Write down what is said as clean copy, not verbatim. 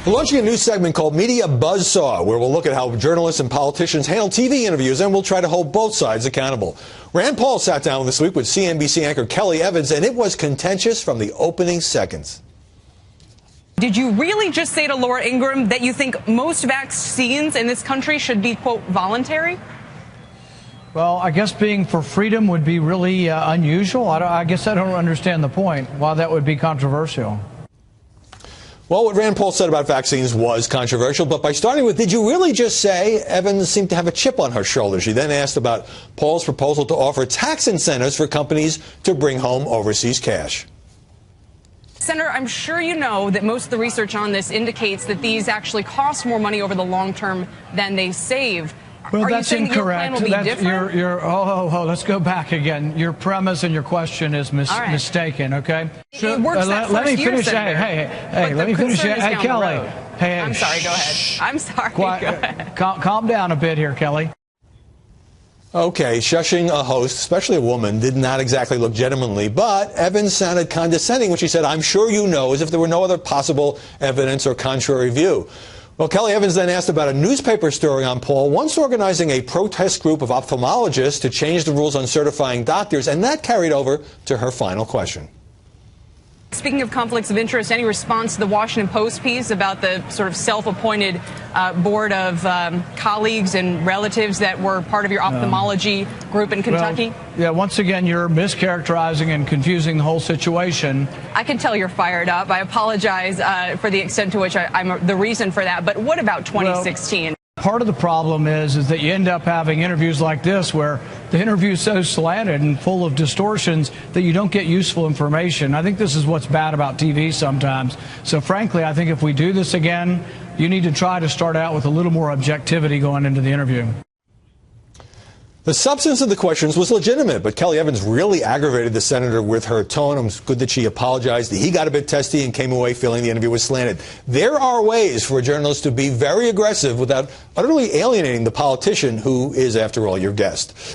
We're launching a new segment called Media Buzzsaw, where we'll look at how journalists and politicians handle TV interviews, and we'll try to hold both sides accountable. Rand Pau sat down this week with CNBC anchor Kelly Evans, and it was contentious from the opening seconds. Did you really just say to Laura Ingraham that you think most vaccines in this country should be, quote, voluntary? Well, I guess being for freedom would be really unusual. I guess I don't understand the point, why that would be controversial. Well, what Rand Paul said about vaccines was controversial, but by starting with, did you really just say, Evans seemed to have a chip on her shoulder. She then asked about Paul's proposal to offer tax incentives for companies to bring home overseas cash. Senator, I'm sure you know that most of the research on this indicates that these actually cost more money over the long term than they save. Well, Are that's you saying incorrect. That your plan will be different? Let's go back again. Your premise and your question is mistaken, okay? It works that let me first year, finish. Senator. Hey, let me finish. Hey, Kelly. Hey, I'm sorry, go ahead. I'm sorry, go ahead. Calm down a bit here, Kelly. Okay, shushing a host, especially a woman, did not exactly look gentlemanly, but Evans sounded condescending when she said, I'm sure you know, as if there were no other possible evidence or contrary view. Well, Kelly Evans then asked about a newspaper story on Paul once organizing a protest group of ophthalmologists to change the rules on certifying doctors, and that carried over to her final question. Speaking of conflicts of interest, any response to the Washington Post piece about the sort of self-appointed board of colleagues and relatives that were part of your ophthalmology group in Kentucky? Well, yeah, once again, you're mischaracterizing and confusing the whole situation. I can tell you're fired up. I apologize for the extent to which I'm the reason for that. But what about 2016? Well, part of the problem is that you end up having interviews like this where the interview is so slanted and full of distortions that you don't get useful information. I think this is what's bad about TV sometimes. So frankly, I think if we do this again, you need to try to start out with a little more objectivity going into the interview. The substance of the questions was legitimate, but Kelly Evans really aggravated the senator with her tone. It was good that she apologized. He got a bit testy and came away feeling the interview was slanted. There are ways for a journalist to be very aggressive without utterly alienating the politician who is, after all, your guest.